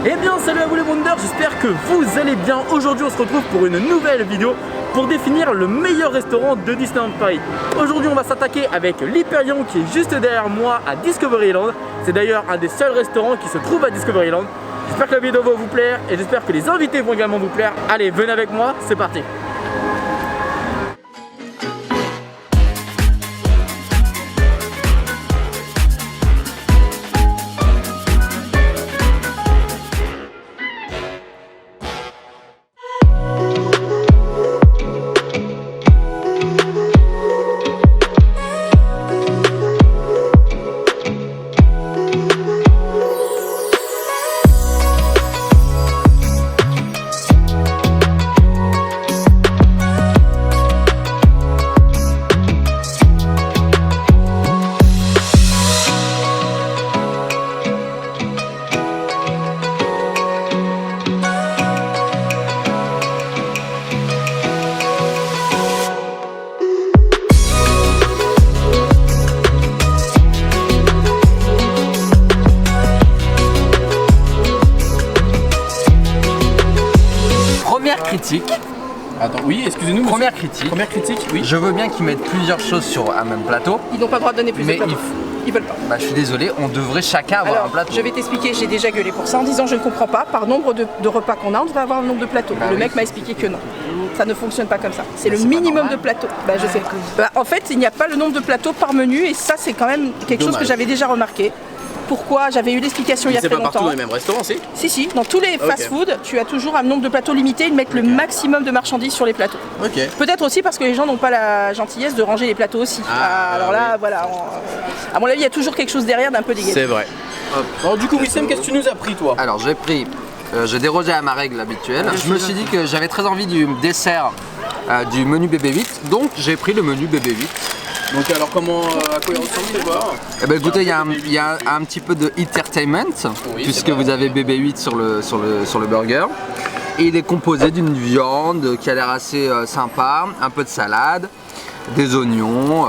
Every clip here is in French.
Eh bien salut à vous les Wonders, j'espère que vous allez bien. Aujourd'hui on se retrouve pour une nouvelle vidéo pour définir le meilleur restaurant de Disneyland Paris. Aujourd'hui on va s'attaquer avec l'Hyperion qui est juste derrière moi à Discoveryland. C'est d'ailleurs un des seuls restaurants qui se trouve à Discoveryland. J'espère que la vidéo va vous plaire et j'espère que les invités vont également vous plaire. Allez, venez avec moi, c'est parti. Critique. Attends, oui, excusez-nous. Première critique. Première critique, oui. Je veux bien qu'ils mettent plusieurs choses sur un même plateau. Ils n'ont pas le droit de donner plus de plateaux. Ils veulent pas. Bah, je suis désolé, on devrait chacun avoir un plateau. Je vais t'expliquer, j'ai déjà gueulé pour ça en disant je ne comprends pas, par nombre de repas qu'on a, on devrait avoir le nombre de plateaux. Bah le oui. mec m'a expliqué que non. Ça ne fonctionne pas comme ça. C'est le c'est pas minimum normal. de plateaux. Bah, je sais. Bah, en fait, il n'y a pas le nombre de plateaux par menu et ça, c'est quand même quelque chose que j'avais déjà remarqué. Pourquoi j'avais eu l'explication il y a très C'est pas longtemps. partout dans les mêmes restaurants, si? Si, dans tous les fast-food, tu as toujours un nombre de plateaux limité, ils mettent le maximum de marchandises sur les plateaux. Ok. Peut-être aussi parce que les gens n'ont pas la gentillesse de ranger les plateaux aussi. Alors là, voilà, à mon avis, il y a toujours quelque chose derrière d'un peu dégueu. C'est vrai. Alors du coup, Wissem, qu'est-ce que tu nous as pris, toi? Alors j'ai dérogé à ma règle habituelle. Je me suis dit que j'avais très envie du dessert du menu BB8, donc j'ai pris le menu BB8. Donc alors comment, à quoi il ressemble, les voir? Eh ben écoutez, il y a un petit peu de entertainment, Oui, puisque vous avez BB8 sur le burger. Et il est composé d'une viande qui a l'air assez sympa, un peu de salade, des oignons,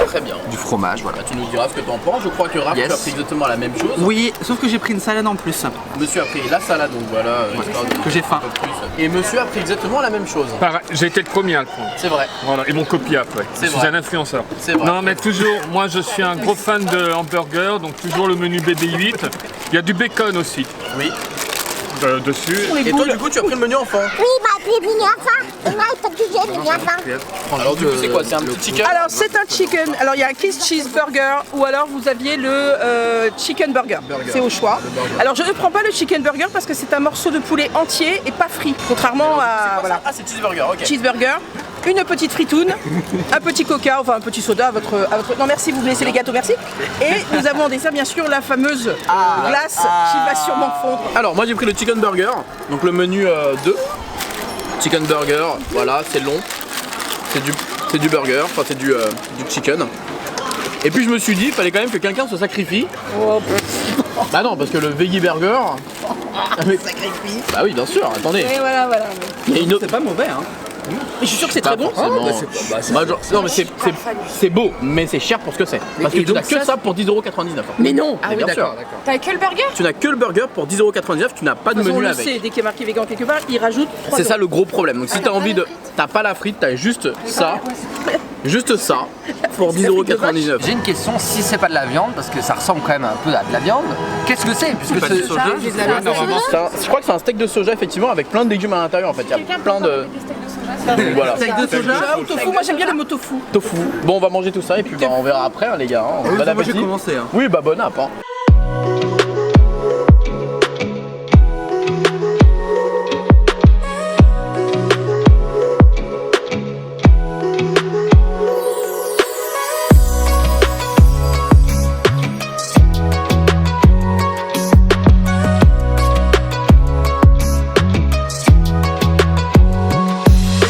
Très bien. du fromage, voilà. Bah, tu nous diras ce que tu en penses. Je crois que Raph, Yes. tu as pris exactement la même chose. Oui, sauf que j'ai pris une salade en plus. Monsieur a pris la salade, donc voilà, histoire de que j'ai faim. un peu plus. Et monsieur a pris exactement la même chose. Pareil, j'ai été le premier à le prendre. C'est vrai. Voilà, ils m'ont copié après. C'est Je suis vrai. un influenceur. C'est vrai. Non, mais toujours, moi je suis un gros fan de hamburger, donc toujours le menu BB8. Il y a du bacon aussi Oui. dessus. Et toi, du coup, tu as pris le menu enfant. Oui, ma fille mini enfant. Et moi, il faut que j'ai mini enfant. Alors du coup, c'est quoi? C'est un petit chicken? Alors c'est un chicken, alors il y a un Kiss Cheeseburger ou alors vous aviez le chicken burger, c'est au choix. Alors je ne prends pas le chicken burger parce que c'est un morceau de poulet entier et pas frit, contrairement à voilà. Ah, c'est cheeseburger, ok. Cheeseburger, une petite fritoune, un petit coca, enfin un petit soda à votre... Non merci, vous me laissez les gâteaux, merci. Et nous avons en dessert bien sûr la fameuse glace qui va sûrement fondre. Alors moi j'ai pris le chicken burger, donc le menu 2. Chicken burger, voilà, c'est long. C'est du burger, enfin c'est du chicken. Et puis je me suis dit, il fallait quand même que quelqu'un se sacrifie. Bah non, parce que le veggie burger... Sacrifice. Bah oui, bien sûr, attendez. Et voilà. Il y a une autre... C'est pas mauvais, hein. Mais je suis sûr que c'est très bon. Forcément. Bah, genre, non mais c'est beau, mais c'est cher pour ce que c'est. Parce que et tu n'as donc que ça, ça pour 10,99€. Mais non. Mais bien sûr. T'as que le burger? Tu n'as que le burger pour 10,99€, tu n'as pas de On menu le avec. sait, dès qu'il est marqué vegan quelque part, il rajoute 3 C'est ça le gros problème. Donc si t'as envie de... T'as pas la frite, t'as juste ça. Juste ça pour 10,99€. J'ai une question, si c'est pas de la viande, parce que ça ressemble quand même un peu à de la viande, qu'est-ce que c'est? Puisque c'est Normalement, Je crois que c'est un steak de soja effectivement avec plein de légumes à l'intérieur en fait. Il y a plein de... Voilà. Steak de soja. Ou tofu, moi j'aime bien le mot tofu. Tofu. Bon on va manger tout ça et puis bah, on verra après hein, les gars. Hein. Bon Moi j'ai appétit. commencé. Hein. Oui bah bon app hein.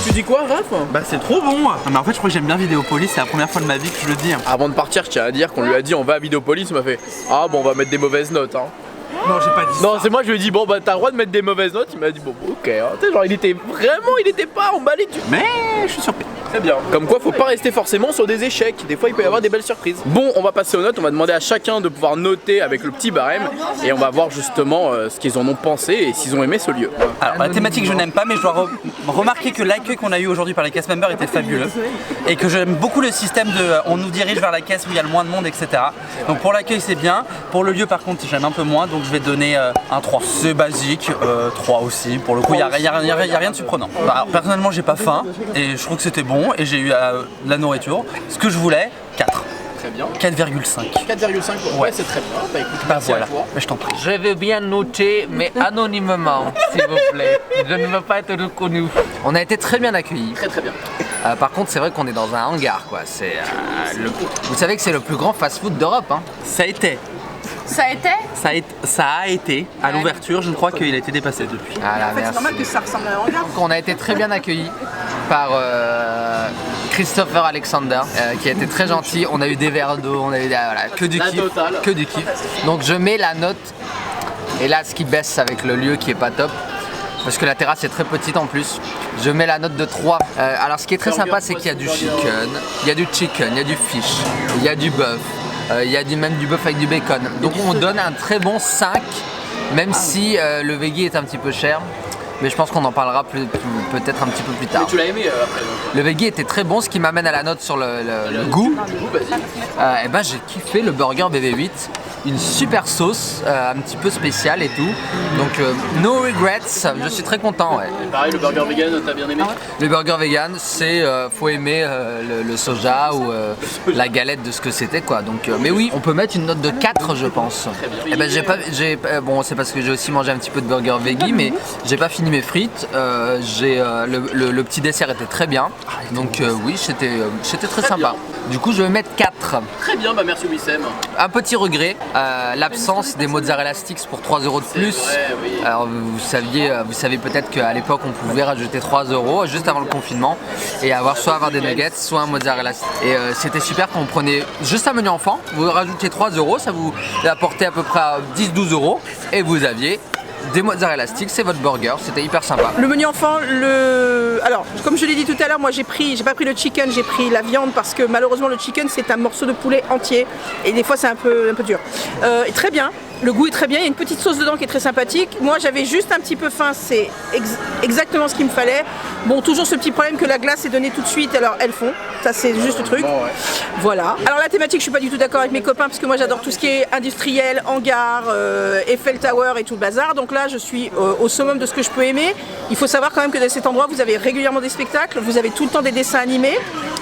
Tu dis quoi Raph? Bah c'est trop bon. Ah, mais en fait je crois que j'aime bien Vidéopolis, c'est la première fois de ma vie que je le dis. Avant de partir, je tiens à dire qu'on lui a dit on va à Vidéopolis, il m'a fait ah bon on va mettre des mauvaises notes hein. Non, j'ai pas dit Non, c'est moi, je lui ai dit, bon, bah, t'as le droit de mettre des mauvaises notes. Il m'a dit, bon, ok. Hein. Tu sais, genre, il était pas emballé. Mais je suis surpris. Très bien. Comme quoi, faut pas rester forcément sur des échecs. Des fois, il peut y avoir des belles surprises. Bon, on va passer aux notes. On va demander à chacun de pouvoir noter avec le petit barème. Et on va voir justement ce qu'ils en ont pensé et s'ils ont aimé ce lieu. Alors, la thématique, je n'aime pas, mais je dois remarquer que l'accueil qu'on a eu aujourd'hui par les cast members était fabuleux. Et que j'aime beaucoup le système de on nous dirige vers la caisse où il y a le moins de monde, etc. Donc pour l'accueil, c'est bien. Pour le lieu, par contre, j'aime un peu moins. Donc je vais donner un 3. C'est basique, 3 aussi. Pour le coup, il n'y a rien de surprenant. Alors, personnellement, j'ai pas faim et je trouve que c'était bon. Et j'ai eu de la nourriture. Ce que je voulais, 4. Très bien. 4,5. 4,5, ouais, c'est très bien. Bah écoute, merci voilà. à toi. Mais je t'en prie. Je vais bien noter, mais anonymement, s'il vous plaît. Je ne veux pas être reconnu. On a été très bien accueillis. Très très bien. Par contre, c'est vrai qu'on est dans un hangar, quoi. Vous savez que c'est le plus grand fast-food d'Europe, hein. Ça a été. Ça a été Ça a été à l'ouverture. Je ne crois qu'il a été dépassé depuis. Voilà, En fait, c'est merci. normal que ça ressemble à un hangar. Donc, on a été très bien accueillis par Christopher Alexander, qui a été très gentil. On a eu des verres d'eau, on a eu voilà, que du La kiff, totale. que du kiff. Donc je mets la note. Et là, ce qui baisse avec le lieu qui est pas top, parce que la terrasse est très petite en plus. Je mets la note de 3. Alors ce qui est très sympa, c'est qu'il y a du chicken, il y a du fish, il y a du bœuf, il y a même du bœuf avec du bacon. Donc on donne un très bon 5, même si le veggie est un petit peu cher. Mais je pense qu'on en parlera peut-être un petit peu plus tard. Mais tu l'as aimé après donc. Le veggie était très bon, ce qui m'amène à la note sur le goût. Et ben j'ai kiffé le burger BB8, une super sauce, un petit peu spéciale et tout. Donc no regrets, je suis très content. Ouais. Et pareil, le burger vegan, t'as bien aimé? Le burger vegan, c'est faut aimer le soja ou la galette de ce que c'était quoi. Donc mais oui, on peut mettre une note de 4 je pense. Et ben bon c'est parce que j'ai aussi mangé un petit peu de burger veggie, mais j'ai pas fini mes frites. Le petit dessert était très bien. Donc oui, c'était très sympa. Du coup, je vais mettre 4. Très bien, bah merci Wissem. Un petit regret, l'absence des mozzarella sticks pour 3 € de plus. Vrai, oui. Alors vous savez peut-être qu'à l'époque on pouvait rajouter 3 € juste avant le confinement et avoir des nuggets, soit un mozzarella stick. Et c'était super quand on prenait juste un menu enfant, vous rajoutiez 3 €, ça vous apportait à peu près 10-12 € et vous aviez des mozzarella sticks, c'est votre burger, c'était hyper sympa. Le menu enfant, alors comme je l'ai dit tout à l'heure, moi j'ai pas pris le chicken, j'ai pris la viande parce que malheureusement le chicken c'est un morceau de poulet entier et des fois c'est un peu dur. Et très bien, le goût est très bien, il y a une petite sauce dedans qui est très sympathique. Moi j'avais juste un petit peu faim, c'est exactement ce qu'il me fallait. Bon, toujours ce petit problème que la glace est donnée tout de suite, alors elles font, ça c'est juste le truc. Voilà. Alors la thématique, je suis pas du tout d'accord avec mes copains parce que moi j'adore tout ce qui est industriel, hangar, Eiffel Tower et tout le bazar. Donc là je suis au summum de ce que je peux aimer. Il faut savoir quand même que dans cet endroit vous avez régulièrement des spectacles, vous avez tout le temps des dessins animés.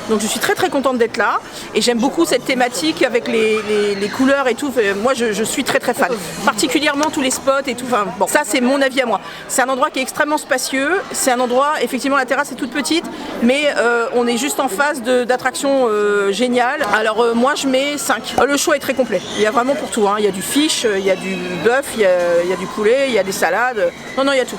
Donc je suis très très contente d'être là et j'aime beaucoup cette thématique avec les couleurs et tout. Moi je suis très très fan. Particulièrement tous les spots et tout. Enfin, bon, ça c'est mon avis à moi. C'est un endroit qui est extrêmement spacieux. C'est un endroit, effectivement la terrasse est toute petite, mais on est juste en face d'attractions géniales. Alors moi je mets 5. Le choix est très complet. Il y a vraiment pour tout. Hein. Il y a du fish, il y a du bœuf, il y a du poulet, il y a des salades. Non, il y a tout.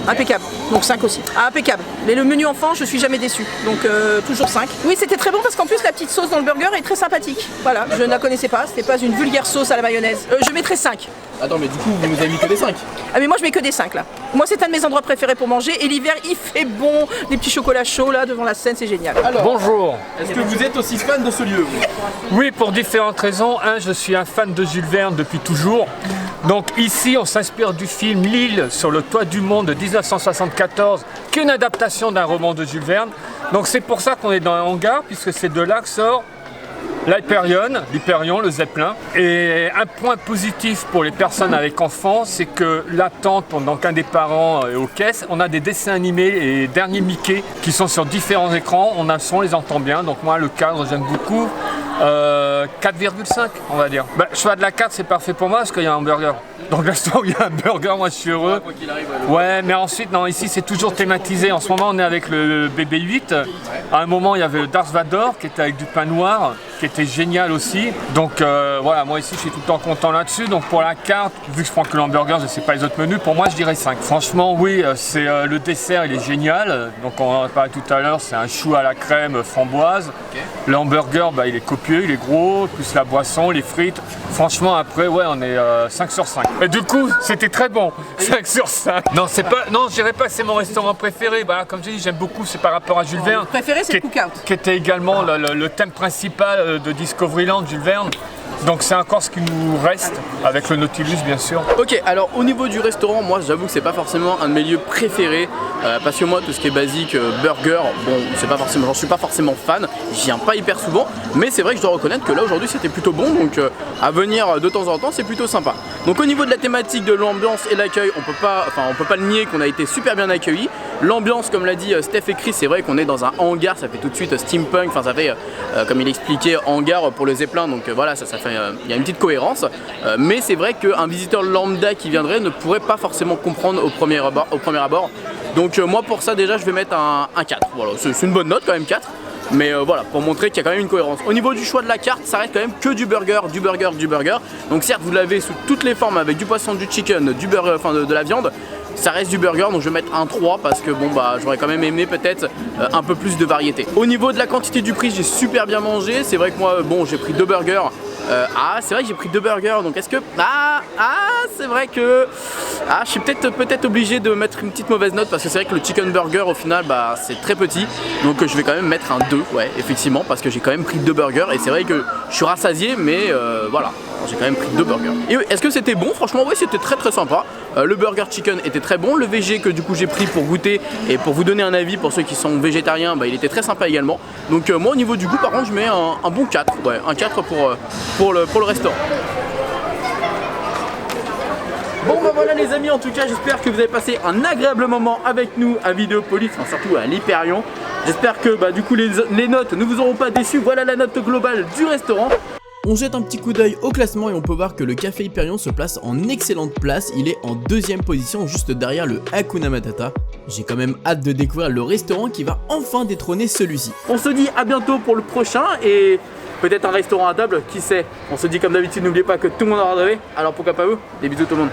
Impeccable. Donc 5 aussi. Ah, impeccable. Mais le menu enfant, je suis jamais déçue. Donc toujours 5. Oui, c'était très bon parce qu'en plus la petite sauce dans le burger est très sympathique. Voilà, je ne la connaissais pas. C'était pas une vulgaire sauce à la mayonnaise. Je mettrais 5. Attends, mais du coup, vous nous avez mis que des 5. Ah mais moi je mets que des 5 là. Moi c'est un de mes endroits préférés pour manger et l'hiver il fait bon, des petits chocolats chauds là devant la scène, c'est génial. Alors, Bonjour. est-ce que vous êtes aussi fan de ce lieu vous? Oui, pour différentes raisons. Je suis un fan de Jules Verne depuis toujours. Donc ici, on s'inspire du film L'île sur le toit du monde de 1974, qui est une adaptation d'un roman de Jules Verne. Donc c'est pour ça qu'on est dans un hangar, puisque c'est de là que sort l'Hyperion, le Zeppelin. Et un point positif pour les personnes avec enfants, c'est que l'attente pendant qu'un des parents est aux caisses, on a des dessins animés et derniers Mickey qui sont sur différents écrans. On a le son, on les entend bien. Donc moi, le cadre, j'aime beaucoup. 4,5 on va dire. Choix de la carte, c'est parfait pour moi parce qu'il y a un hamburger. Donc l'instant où il y a un burger, moi je suis heureux. Quoi qu'il arrive, Ouais, mais ensuite, non, ici c'est toujours thématisé. En ce moment, on est avec le BB8. À un moment, il y avait le Darth Vader qui était avec du pain noir, qui était génial aussi. Donc voilà, moi ici je suis tout le temps content là-dessus. Donc pour la carte, vu que je prends que l'hamburger, je sais pas les autres menus, pour moi je dirais 5. Franchement, oui, c'est le dessert, il est génial. Donc on en a parlé tout à l'heure, c'est un chou à la crème framboise. Le hamburger, il est copieux. pieds, il est gros, plus la boisson, les frites. Franchement, après, ouais, on est 5 sur 5. Et du coup, c'était très bon, 5 sur 5. Non, c'est pas, non, je dirais pas que c'est mon restaurant préféré. Bah, comme j'ai dit, j'aime beaucoup, c'est par rapport à Jules Verne. Mon préféré, c'est le Cookout. Qui était également le thème principal de Discoveryland, Jules Verne. Donc c'est encore ce qui nous reste, avec le Nautilus bien sûr. Ok, alors au niveau du restaurant, moi j'avoue que c'est pas forcément un de mes lieux préférés parce que moi tout ce qui est basique, burger, bon c'est pas forcément, j'en suis pas forcément fan, j'y viens pas hyper souvent, mais c'est vrai que je dois reconnaître que là aujourd'hui c'était plutôt bon, donc à venir de temps en temps c'est plutôt sympa. Donc au niveau de la thématique, de l'ambiance et l'accueil, on peut pas le nier qu'on a été super bien accueillis. L'ambiance, comme l'a dit Steph et Chris, c'est vrai qu'on est dans un hangar, ça fait tout de suite steampunk, enfin ça fait comme il expliquait hangar pour le Zeppelin, donc voilà ça fait il y a une petite cohérence, mais c'est vrai qu'un visiteur lambda qui viendrait ne pourrait pas forcément comprendre au premier abord. Donc moi pour ça déjà je vais mettre un 4, voilà, c'est une bonne note quand même 4. Mais voilà, pour montrer qu'il y a quand même une cohérence. Au niveau du choix de la carte, ça reste quand même que du burger, du burger, du burger. Donc certes vous l'avez sous toutes les formes avec du poisson, du chicken, du burger, enfin de la viande. Ça reste du burger, donc je vais mettre un 3 parce que bon bah j'aurais quand même aimé peut-être un peu plus de variété. Au niveau de la quantité du prix, j'ai super bien mangé. C'est vrai que moi bon j'ai pris 2 burgers. C'est vrai que j'ai pris 2 burgers, donc est-ce que... c'est vrai que... je suis peut-être obligé de mettre une petite mauvaise note parce que c'est vrai que le chicken burger au final bah c'est très petit. Donc je vais quand même mettre un 2, ouais effectivement, parce que j'ai quand même pris 2 burgers et c'est vrai que je suis rassasié mais voilà. J'ai quand même pris 2 burgers. Et est-ce que c'était bon? Franchement oui, c'était très sympa. Le burger chicken était très bon. Le VG que du coup j'ai pris pour goûter et pour vous donner un avis pour ceux qui sont végétariens, bah, il était très sympa également. Donc moi au niveau du goût par contre je mets un bon 4. Ouais, un 4 pour le restaurant. Bon bah voilà les amis, en tout cas j'espère que vous avez passé un agréable moment avec nous à Vidéopolis, enfin, surtout à l'Hyperion. J'espère que bah, du coup les notes ne vous auront pas déçus. Voilà la note globale du restaurant. On jette un petit coup d'œil au classement et on peut voir que le Café Hyperion se place en excellente place. Il est en 2e position juste derrière le Hakuna Matata. J'ai quand même hâte de découvrir le restaurant qui va enfin détrôner celui-ci. On se dit à bientôt pour le prochain et peut-être un restaurant à table, qui sait. On se dit comme d'habitude, n'oubliez pas que tout le monde aura rêvé. Alors pourquoi pas vous? Des bisous tout le monde.